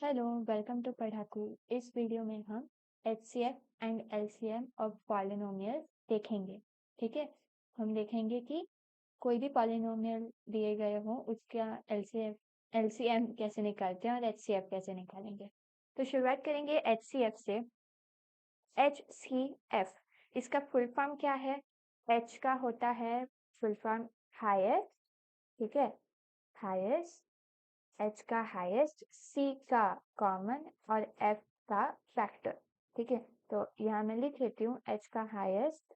Hello, welcome to पढ़ाकू। इस video में हम HCF and LCM of polynomial देखेंगे। ठीक है, हम देखेंगे कि कोई भी पॉलिनोमियल दिए गए हो उसका LCM कैसे निकालते हैं और HCF कैसे निकालेंगे। तो शुरुआत करेंगे HCF से। HCF इसका फुल फॉर्म क्या है? H का होता है फुल फॉर्म हाईएस्ट, ठीक है, हाईएस्ट, H का हाईएस्ट, C का कॉमन और F का फैक्टर। ठीक है, तो यहाँ मैं लिख लेती हूँ H का हाईएस्ट,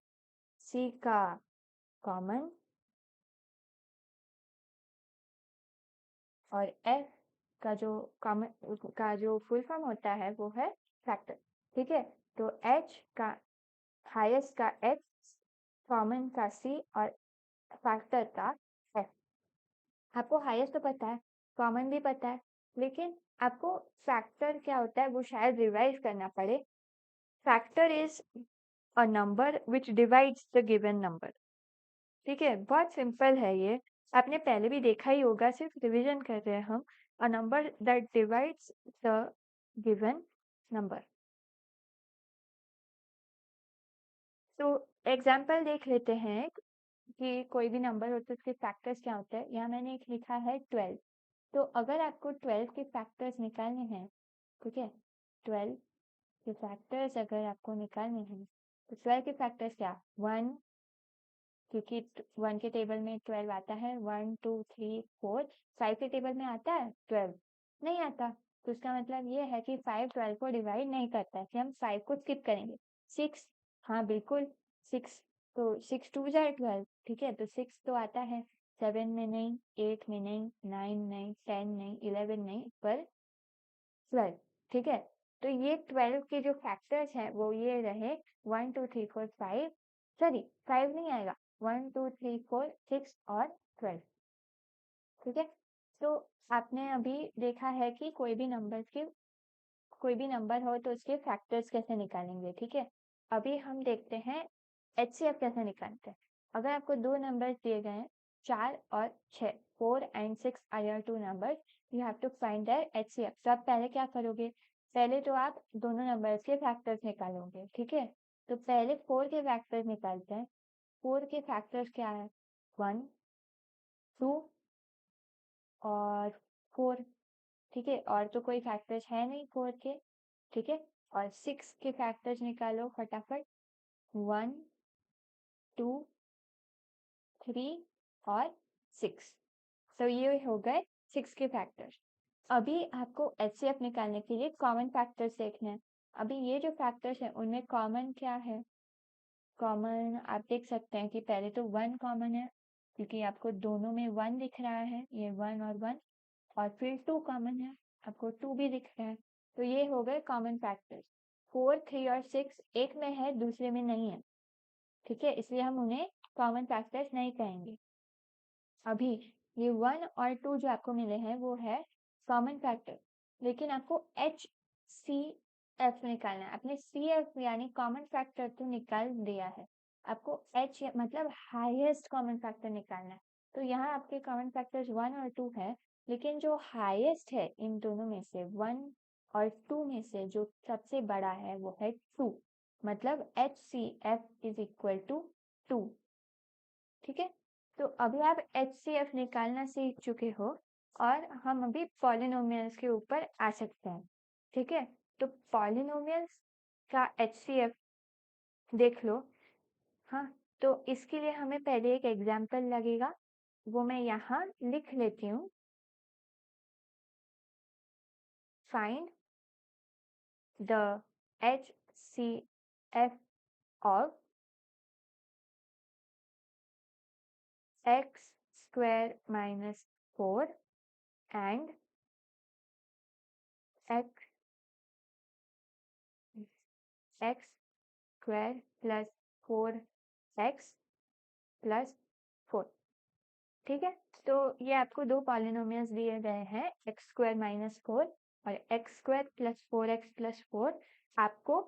C का कॉमन और F का जो कॉमन का जो फुल फॉर्म होता है वो है फैक्टर। ठीक है, तो H का हाईएस्ट का H, कॉमन का C और फैक्टर का F। आपको हाईएस्ट तो पता है, कॉमन भी पता है, लेकिन आपको फैक्टर क्या होता है वो शायद रिवाइज करना पड़े। Factor is a number which divides the given number. ठीक है, बहुत सिंपल है ये, आपने पहले भी देखा ही होगा, सिर्फ रिवीजन कर रहे हैं हम। A number that divides the given number. तो एग्जाम्पल देख लेते हैं कि कोई भी नंबर होता है उसके फैक्टर्स क्या होते हैं। यहाँ मैंने एक लिखा है 12। तो अगर आपको 12 के फैक्टर्स निकालने हैं, ठीक है, 12 के फैक्टर्स अगर आपको निकालने हैं तो 12 के फैक्टर्स क्या, 1, क्योंकि 1 के टेबल में 12 आता है, 1 2 3 4। 5 के टेबल में आता है 12? नहीं आता। तो इसका मतलब ये है कि 5 12 को डिवाइड नहीं करता है, कि हम 5 को स्किप करेंगे। 6, हाँ बिल्कुल 6, तो 6 2 जार 12। ठीक है, तो 6 तो आता है, 7 में नहीं, 8 में नहीं, 9 नहीं, 10 नहीं, 11 नहीं, पर 12। ठीक है, तो ये 12 के जो फैक्टर्स हैं वो ये रहे 1 2 3 4 5। सॉरी, 5 नहीं आएगा, 1 2 3 4 6 और 12। ठीक है, तो आपने अभी देखा है कि कोई भी नंबर हो तो उसके फैक्टर्स कैसे निकालेंगे। ठीक है, अभी हम देखते हैं HCF कैसे निकालते हैं। अगर आपको दो नंबर्स दिए गए हैं, 4 और 6, 4 and 6 are your two numbers, you have to find their HCF। तो आप पहले क्या करोगे, पहले तो आप दोनों नंबर्स के फैक्टर्स निकालोगे। ठीक है, तो पहले 4 के फैक्टर्स निकालते हैं। 4 के फैक्टर्स क्या है, 1 2 और 4। ठीक है, और तो कोई फैक्टर्स है नहीं 4 के। ठीक है, और 6 के फैक्टर्स निकालो फटाफट, 1 2 3 और 6। तो ये हो गए 6 के फैक्टर्स। अभी आपको HCF निकालने के लिए कॉमन फैक्टर्स देखने हैं। अभी ये जो फैक्टर्स हैं उनमें कॉमन क्या है, कॉमन आप देख सकते हैं कि पहले तो 1 कॉमन है, क्योंकि आपको दोनों में 1 दिख रहा है, ये 1 और 1। और फिर 2 कॉमन है, आपको 2 भी दिख रहा है। तो ये हो गए कॉमन फैक्टर्स। 4 3 और 6 एक में है दूसरे में नहीं है। ठीक है, इसलिए हम उन्हें कॉमन फैक्टर्स नहीं कहेंगे। अभी ये 1 और 2 जो आपको मिले हैं वो है कॉमन फैक्टर, लेकिन आपको HCF निकालना है। आपने CF यानी कॉमन फैक्टर तो निकाल दिया है, आपको H मतलब हाईएस्ट कॉमन फैक्टर निकालना है। तो यहाँ आपके कॉमन फैक्टर्स 1 और 2 है, लेकिन जो हाईएस्ट है इन दोनों में से 1 और 2 में से जो सबसे बड़ा है वो है 2, मतलब HCF इज इक्वल टू 2। ठीक है, तो अभी आप HCF निकालना सीख चुके हो और हम अभी पॉलिनोमियल्स के ऊपर आ सकते हैं। ठीक है, तो पॉलिनोमियल्स का HCF देख लो। हाँ, तो इसके लिए हमें पहले एक एग्जाम्पल लगेगा, वो मैं यहाँ लिख लेती हूँ। Find the HCF of x square minus 4 and x square plus 4x plus 4। ठीक है, तो ये आपको दो पॉलिनोमियल्स दिए गए हैं, एक्स स्क्वायर माइनस 4 और x square plus 4x plus 4। आपको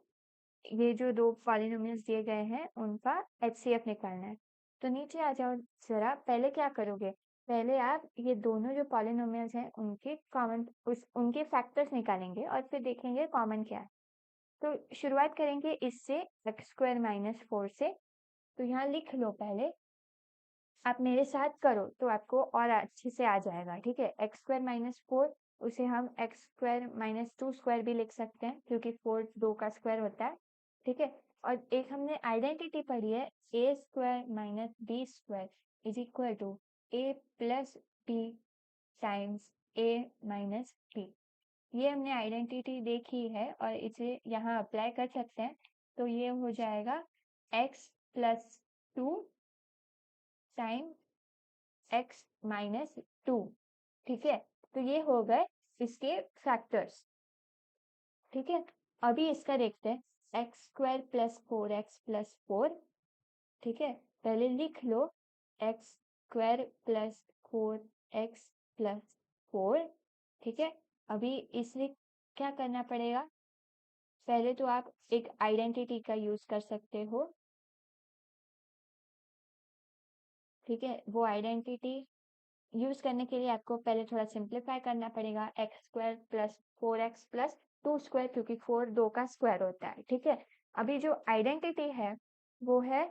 ये जो दो पॉलिनोमियल्स दिए गए हैं उनका HCF निकालना है। तो नीचे आ जाओ जरा, पहले क्या करोगे, पहले आप ये दोनों जो पॉलिनोमियल्स हैं उनके फैक्टर्स निकालेंगे और फिर देखेंगे कॉमन क्या है। तो शुरुआत करेंगे इससे x² - 4 से। तो यहाँ लिख लो पहले, आप मेरे साथ करो तो आपको और अच्छे से आ जाएगा। ठीक है, x² - 4 उसे हम x² - 2² भी लिख सकते हैं क्योंकि 4 2 का स्क्वायर होता है। ठीक है, और एक हमने आइडेंटिटी पढ़ी है a² - b² is equal to a plus b times a minus b। ये हमने आइडेंटिटी देखी है और इसे यहाँ अप्लाई कर सकते हैं। तो ये हो जाएगा x plus 2 time x minus 2। ठीक है, तो ये हो गए इसके फैक्टर्स। ठीक है, अभी इसका देखते हैं x² + 4x + 4। ठीक है, पहले लिख लो x² + 4x + 4। ठीक है, अभी इसलिए क्या करना पड़ेगा, पहले तो आप एक आइडेंटिटी का यूज कर सकते हो। ठीक है, वो आइडेंटिटी यूज करने के लिए आपको पहले थोड़ा सिंप्लीफाई करना पड़ेगा, x² + 4x + 2² क्योंकि 4 2 का स्क्वायर होता है। ठीक है, अभी जो आइडेंटिटी है वो है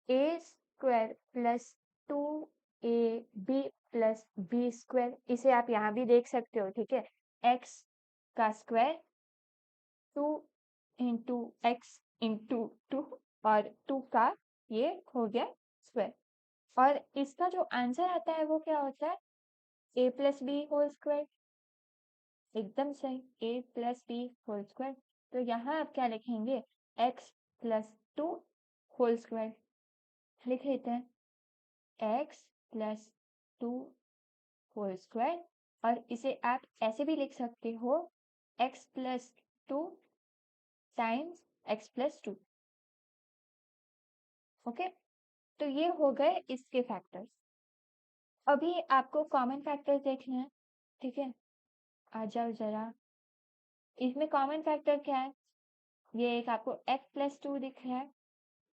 a² + 2ab + b²। इसे आप यहाँ भी देख सकते हो। ठीक है, x का स्क्वायर 2 × x × 2 और 2 का ये हो गया स्क्वायर। और इसका जो आंसर आता है वो क्या होता है, a + b² एकदम सही, a + b² तो यहाँ आप क्या लिखेंगे, x + 2² लिख लेते हैं, x + 2² और इसे आप ऐसे भी लिख सकते हो x + 2 टाइम्स x + 2। ओके, तो ये हो गए इसके फैक्टर्स। अभी आपको कॉमन फैक्टर्स देखने हैं। ठीक है, आ जाओ जरा, इसमें कॉमन फैक्टर क्या है, ये एक आपको x + 2 दिख रहा है।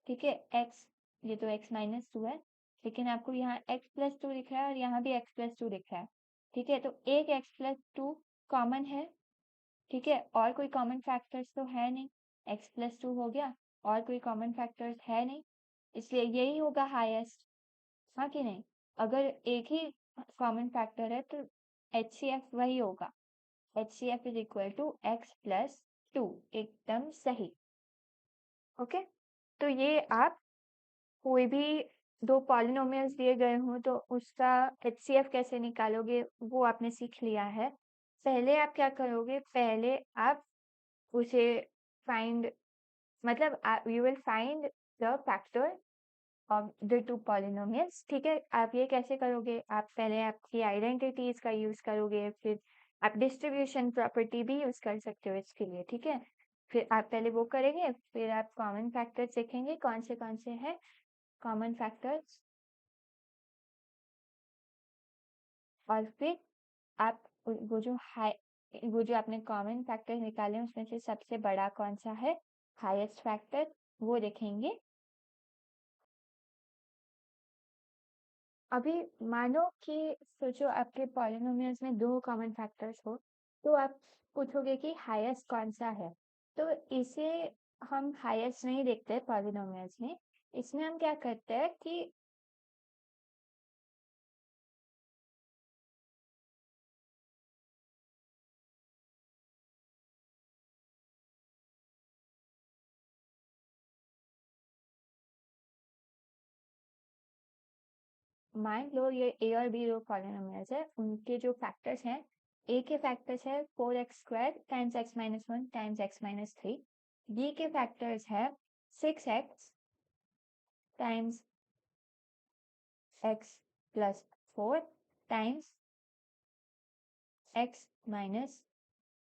ठीक है, x, ये तो x - 2 है, लेकिन आपको यहाँ x + 2 दिख रहा है और यहाँ भी x + 2 दिख रहा है। ठीक है, तो एक x + 2 कॉमन है। ठीक है, और कोई कॉमन फैक्टर्स तो है नहीं, x + 2 हो गया, और कोई कॉमन फैक्टर्स है नहीं, इसलिए यही होगा हाईएस्ट। हाँ कि नहीं, अगर एक ही कॉमन फैक्टर है तो HCF वही होगा, HCF is equal to x + 2, एकदम सही। ओके, तो ये आप कोई भी दो पॉलिनोमियल्स दिए गए हों तो उसका HCF कैसे निकालोगे वो आपने सीख लिया है। पहले आप क्या करोगे, पहले आप उसे फाइंड, मतलब you will find the factor of the two polynomials. ठीक है, आप ये कैसे करोगे, आप पहले आपकी आइडेंटिटीज का यूज करोगे, फिर आप डिस्ट्रीब्यूशन प्रॉपर्टी भी यूज कर सकते हो इसके लिए। ठीक है, फिर आप पहले वो करेंगे, फिर आप कॉमन फैक्टर्स देखेंगे कौन से हैं कॉमन फैक्टर्स, और फिर आप वो जो आपने कॉमन फैक्टर निकाले उसमें से सबसे बड़ा कौन सा है, हाईएस्ट फैक्टर, वो देखेंगे। अभी मानो कि सोचो आपके पॉलिनोमियल्स में दो कॉमन फैक्टर्स हो, तो आप पूछोगे कि हाईएस्ट कौन सा है। तो इसे हम हाईएस्ट नहीं देखते पॉलिनोमियल्स में, इसमें हम क्या करते हैं कि मान लो ये a और b दो पॉलिनोमियल्स है, उनके जो फैक्टर्स हैं, a के फैक्टर्स है 4x² times x - 1 times x - 3, b के फैक्टर्स है 6x times x + 4 times x -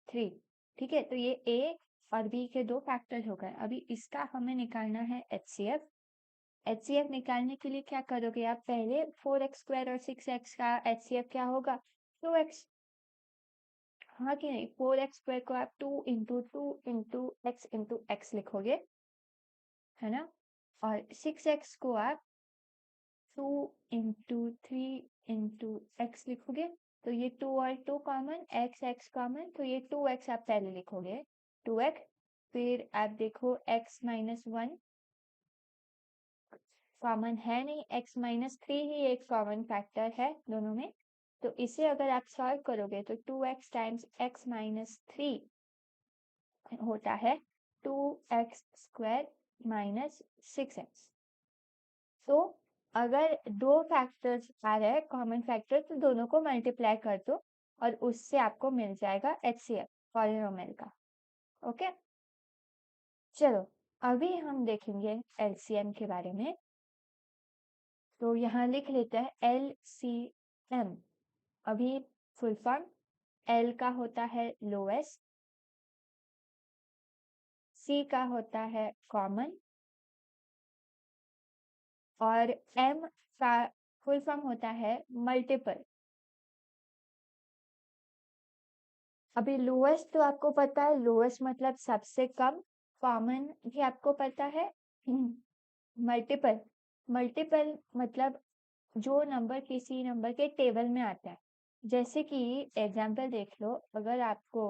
3। ठीक है, तो ये a और b के दो फैक्टर्स हो गए। अभी इसका हमें निकालना है HCF। HCF निकालने के लिए क्या करोगे, आप पहले 4x² और 6x का HCF क्या होगा, 2x। हाँ कि नहीं, 4x² को आप 2 × 2 × x × x लिखोगे, है ना, और 6x को आप 2 × 3 इंटू एक्स लिखोगे तो ये 2 और 2 कॉमन, x कॉमन, तो ये 2x आप पहले लिखोगे 2x, फिर आप देखो x माइनस 1 कॉमन है नहीं, x माइनस 3 ही एक कॉमन फैक्टर है दोनों में, तो इसे अगर आप सॉल्व करोगे तो 2x टाइम्स x माइनस 3 होता है 2x स्क्वायर माइनस 6x। तो अगर दो फैक्टर्स आ रहे हैं कॉमन फैक्टर तो दोनों को मल्टीप्लाई कर दो और उससे आपको मिल जाएगा HCF पॉलिनोमियल का। ओके, चलो अभी हम देखेंगे LCM के बारे में। तो यहाँ लिख लेते हैं LCM। अभी फुल फॉर्म L का होता है लोएस्ट, C का होता है कॉमन और M का फुल फॉर्म होता है मल्टीपल। अभी लोएस्ट तो आपको पता है, लोएस्ट मतलब सबसे कम, कॉमन भी आपको पता है, मल्टीपल मल्टीपल मतलब जो नंबर किसी नंबर के टेबल में आता है। जैसे कि एग्जांपल देख लो, अगर आपको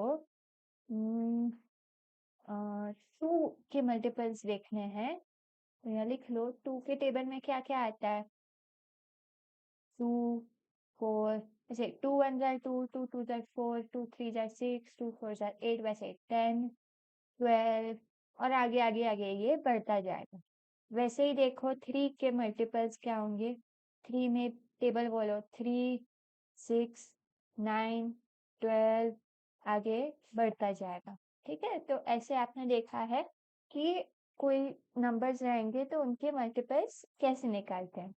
2 के मल्टीपल्स देखने हैं तो यहाँ लिख लो 2 के टेबल में क्या क्या आता है, 2 4, ऐसे 2 1 जार 2, 2 2 जार 4, 2 3 जार 6, 2 4 जार 8, वैसे 10 12 और आगे आगे आगे ये बढ़ता जाएगा। वैसे ही देखो 3 के मल्टीपल्स क्या होंगे, 3 में टेबल बोलो 3 6 9 12 आगे बढ़ता जाएगा। ठीक है, तो ऐसे आपने देखा है कि कोई नंबर्स रहेंगे तो उनके मल्टीपल्स कैसे निकालते हैं।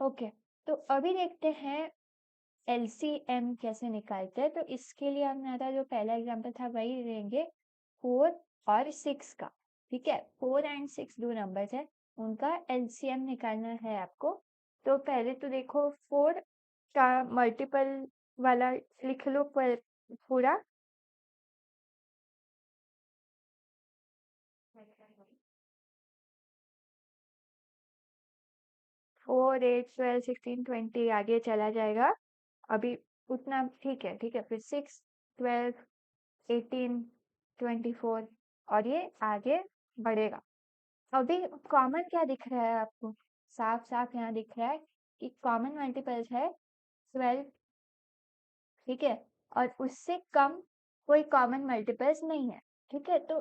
ओके, तो अभी देखते हैं LCM कैसे निकालते हैं। तो इसके लिए हमारा जो पहला एग्जांपल था वही लेंगे 4 और 6 का। ठीक है, 4 एंड 6 दो नंबर्स है, उनका LCM निकालना है आपको। तो पहले तो देखो 4 का मल्टीपल वाला लिख लो पूरा, 4 8 12 16 20 आगे चला जाएगा। अभी उतना ठीक है, ठीक है, फिर 6 12 18 24 और ये आगे बढ़ेगा। अभी कॉमन क्या दिख रहा है आपको, साफ साफ यहाँ दिख रहा है कि कॉमन मल्टीपल्स है 12। ठीक है, और उससे कम कोई कॉमन मल्टीपल्स नहीं है। ठीक है, तो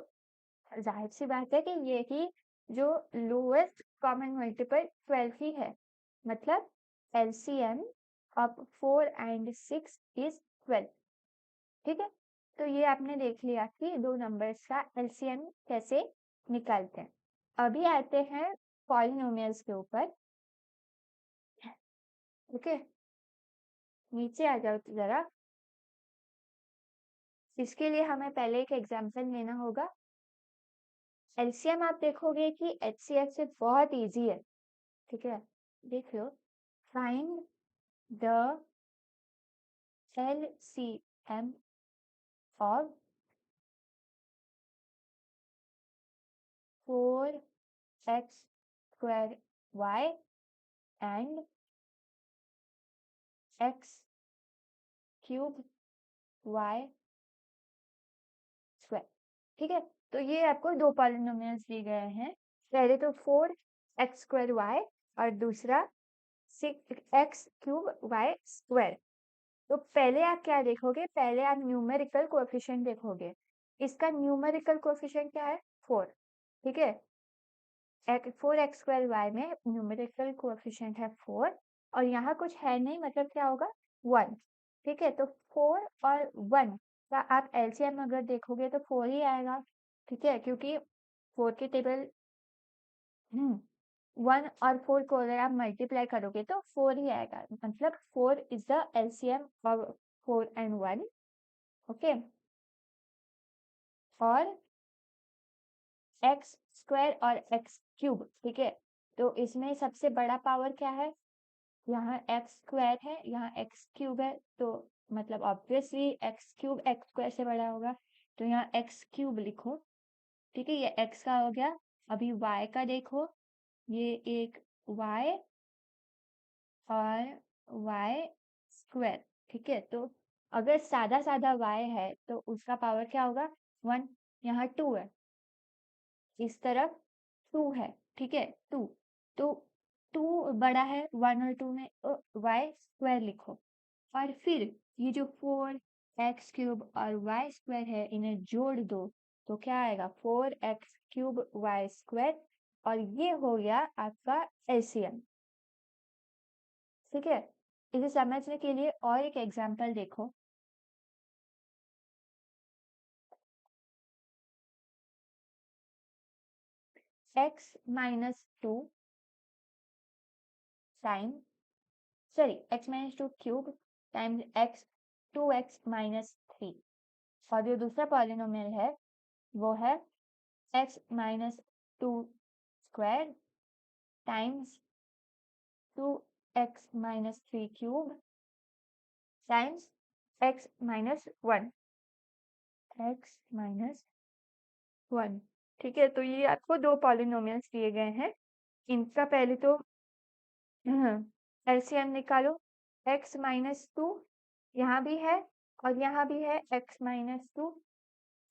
जाहिर सी बात है कि ये ही जो लोएस्ट कॉमन मल्टीपल 12 ही है, मतलब LCM ऑफ 4 एंड 6 इज 12। ठीक है, तो ये आपने देख लिया कि दो नंबर्स का LCM कैसे निकालते हैं। अभी आते हैं पॉलिनोमियल्स के ऊपर। ओके, नीचे आ जाओ तो जरा, इसके लिए हमें पहले एक एग्जांपल लेना होगा। LCM आप देखोगे कि HCF से बहुत इजी है। ठीक है, देख लो, find the LCM of 4x square y and x cube y square. ठीक है, तो ये आपको दो पॉलिनोमियल्स दिए गए हैं, पहले तो 4x स्क्वायर y और दूसरा 6x क्यूब y स्क्वायर। तो पहले आप क्या देखोगे, पहले आप न्यूमेरिकल कोएफिशिएंट देखोगे। इसका न्यूमेरिकल कोएफिशिएंट क्या है, 4। ठीक है, 4x स्क्वायर y में न्यूमेरिकल कोएफिशिएंट है 4 और यहाँ कुछ है नहीं, मतलब क्या होगा, 1। ठीक है, तो 4 और 1 का आप LCM अगर देखोगे तो 4 ही आएगा। ठीक है, क्योंकि 4 के टेबल 1 और 4 को अगर आप मल्टीप्लाई करोगे तो 4 ही आएगा, मतलब 4 is the LCM of 4 and 1। Okay, और एक्स स्क्वायर और एक्स क्यूब। ठीक है, तो इसमें सबसे बड़ा पावर क्या है, यहाँ एक्स स्क्वायर है, यहाँ एक्स क्यूब है, तो मतलब obviously x cube x square से बड़ा होगा, तो यहाँ एक्स क्यूब लिखो। ठीक है, ये एक्स का हो गया। अभी वाई का देखो, ये एक वाई और y स्क्वायर। ठीक है, तो अगर सादा सादा y है तो उसका पावर क्या होगा? 1। यहाँ 2 है, इस तरफ 2 है। ठीक है, 2, तो 2 बड़ा है 1 और 2 में, y स्क्वायर लिखो। और फिर ये जो 4x³ और y स्क्वायर है, इन्हें जोड़ दो तो क्या आएगा? 4x³ y square. और ये हो गया आपका एलसीएम। ठीक है, इसे समझने के लिए और एक एग्जांपल देखो। x-2 time x-2³ times x 2x-3। और जो दूसरा पॉलिनोमियल है वो है x-2 square times 2x-3³ times x-1। x-1। ठीक है, तो ये आपको दो पॉलिनोमियल्स दिए गए हैं। इनका पहले तो एलसीएम निकालो। x-2 यहाँ भी है और यहाँ भी है x-2।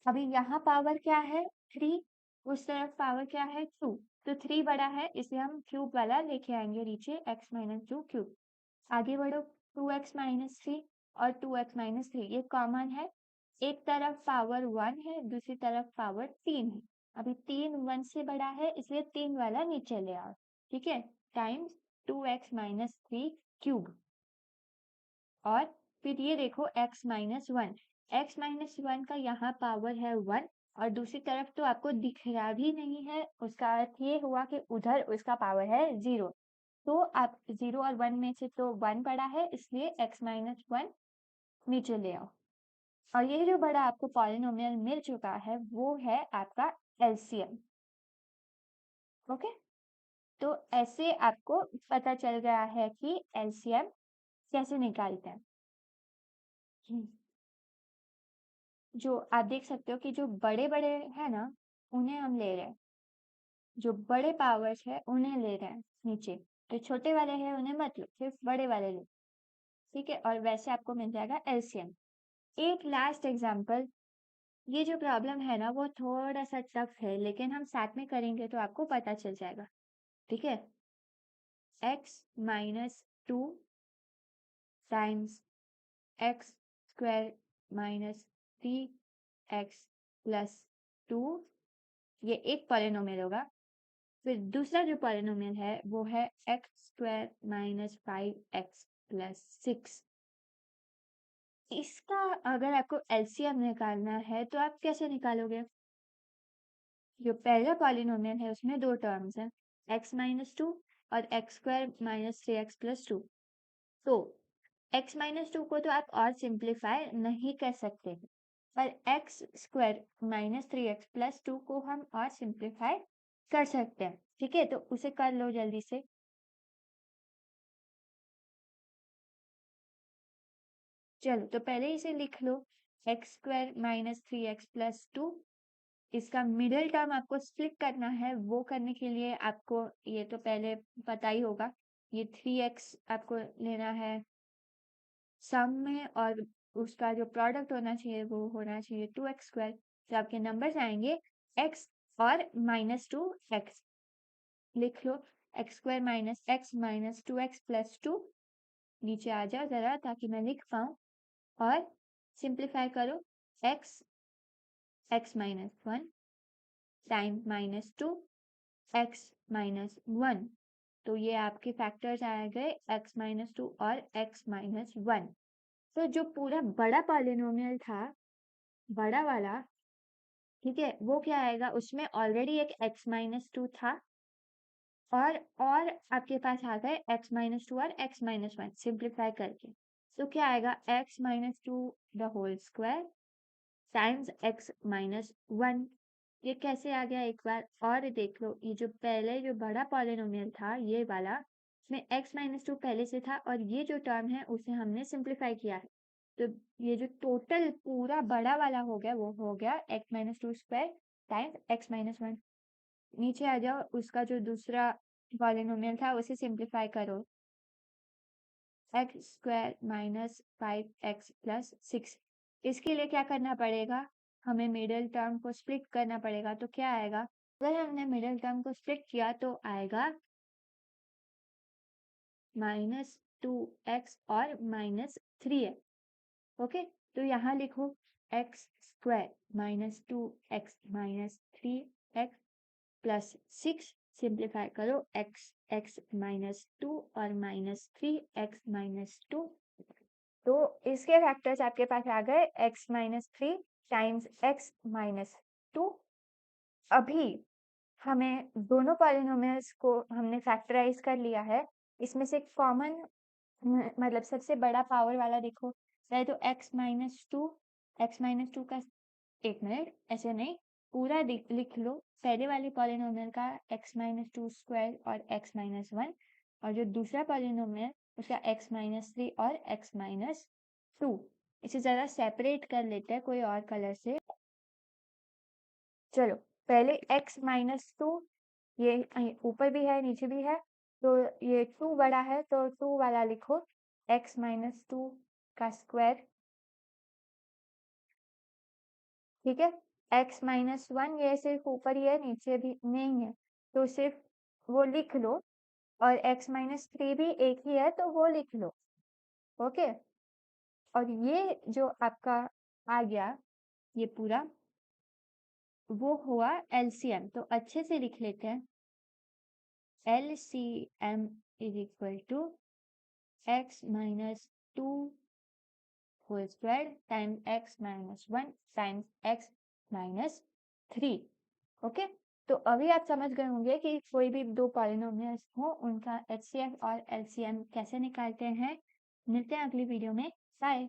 अभी यहाँ पावर क्या है? 3, उस तरफ पावर क्या है? 2। तो 3 बड़ा है, इसलिए हम क्यूब वाला लेके आएंगे नीचे, x-2 क्यूब। आगे बढ़ो, 2x-3 और 2x-3 ये कॉमन है। एक तरफ पावर 1 है, दूसरी तरफ पावर 3 है। अभी 3 1 से बड़ा है, इसलिए 3 वाला नीचे ले आओ। ठीक है, टाइम्स 2x-3 क्यूब। और फिर ये देखो x-1। x-1 का यहाँ पावर है 1 और दूसरी तरफ तो आपको दिख रहा भी नहीं है, उसका अर्थ ये हुआ कि उधर उसका पावर है 0। तो आप 0 और 1 में से तो 1 बड़ा है, इसलिए x-1 नीचे ले आओ। और ये जो बड़ा आपको पॉलिनोमियल मिल चुका है वो है आपका एलसीएम। ओके, तो ऐसे आपको पता चल गया है कि एलसीएम कैसे निकालते हैं। जो आप देख सकते हो कि जो बड़े बड़े है ना, उन्हें हम ले रहे हैं, जो बड़े पावर्स है उन्हें ले रहे हैं नीचे, तो छोटे वाले हैं उन्हें मत लो, सिर्फ बड़े वाले लो। ठीक है, और वैसे आपको मिल जाएगा एलसीएम। एक लास्ट एग्जांपल, ये जो प्रॉब्लम है ना वो थोड़ा सा टफ है, लेकिन हम साथ में करेंगे तो आपको पता चल जाएगा। ठीक है, x-2 times x square minus 3x+2, ये एक पॉलिनोमियल होगा। फिर दूसरा जो पॉलिनोमियल है वो है x² माइनस 5x+6। इसका अगर आपको एलसीएम निकालना है तो आप कैसे निकालोगे? जो पहला पॉलिनोमियल है उसमें दो टर्म्स हैं, x-2 और x² माइनस 3x+2। तो x-2 को तो आप और सिंप्लीफाई नहीं कर सकते, पर x² माइनस 3x+2 को हम और सिंप्लीफाई कर सकते हैं। ठीक है, तो उसे कर लो जल्दी से। चलो, तो पहले इसे लिख लो, x² माइनस 3x+2। इसका मिडिल टर्म आपको स्प्लिट करना है, वो करने के लिए आपको ये तो पहले पता ही होगा, ये 3x आपको लेना है सम में, और उसका जो प्रोडक्ट होना चाहिए वो होना चाहिए 2x²। तो आपके नंबर्स आएंगे x और -2x। लिख लो, x² minus x minus 2x+2। नीचे आ जाओ जरा ताकि मैं लिख पाऊँ, और सिंप्लीफाई करो, x-1 टाइम -2 x-1। तो ये आपके फैक्टर्स आ गए x-2 और x-1। तो जो पूरा बड़ा पॉलिनोमियल था, बड़ा वाला, ठीक है, वो क्या आएगा? उसमें ऑलरेडी एक x-2 था, और आपके पास आ गए x-2 और x-1 सिंप्लीफाई करके। तो क्या आएगा? x-2 the whole square times x-1। ये कैसे आ गया एक बार और देख लो। ये जो पहले जो बड़ा पॉलिनोमियल था ये वाला, इसमें x-2 पहले से था और ये जो टर्म है उसे हमने सिंप्लीफाई किया है। तो ये जो टोटल पूरा बड़ा वाला हो गया वो हो गया x-2 स्क्वायर टाइम्स x-1। नीचे आ जाओ, उसका जो दूसरा पॉलिनोमियल था उसे सिंप्लीफाई करो। X square minus 5x plus 6। इसके लिए क्या करना पड़ेगा, हमें मिडिल टर्म को स्प्लिट करना पड़ेगा। तो क्या आएगा, अगर हमने मिडिल टर्म को स्प्लिट किया तो आएगा -2x और -3x। ओके, तो यहाँ लिखो x square -2x -3x plus 6। Simplify करो, x -2 और -3x -2। तो इसके फैक्टर्स आपके पास आ गए x -3 टाइम्स x -2। अभी हमें दोनों पॉलिनोमियल्स को हमने फैक्टराइज कर लिया है। इसमें से कॉमन मतलब सबसे बड़ा पावर वाला देखो, चाहे तो x -2 का, एक मिनट ऐसे नहीं, पूरा लिख लो। पहले वाले पॉलिनोमियल का x -2 स्क्वायर और x -1, और जो दूसरा पॉलिनोमियल उसका x -3 और x -2। इसे जरा सेपरेट कर लेते हैं कोई और कलर से। चलो, पहले x -2, ये ऊपर भी है नीचे भी है, तो ये 2 बड़ा है तो 2 वाला लिखो, x -2 का स्क्वायर। ठीक है, x -1 ये सिर्फ ऊपर ही है, नीचे भी नहीं है, तो सिर्फ वो लिख लो। और x -3 भी एक ही है तो वो लिख लो। ओके, और ये जो आपका आ गया ये पूरा, वो हुआ LCM। तो अच्छे से लिख लेते हैं, LCM is equal to x -2 whole square time x -1 times x -3। Okay, तो अभी आप समझ गए होंगे कि कोई भी दो पॉलिनोमियल्स हो उनका HCF और LCM कैसे निकालते हैं। मिलते हैं अगली वीडियो में, बाय।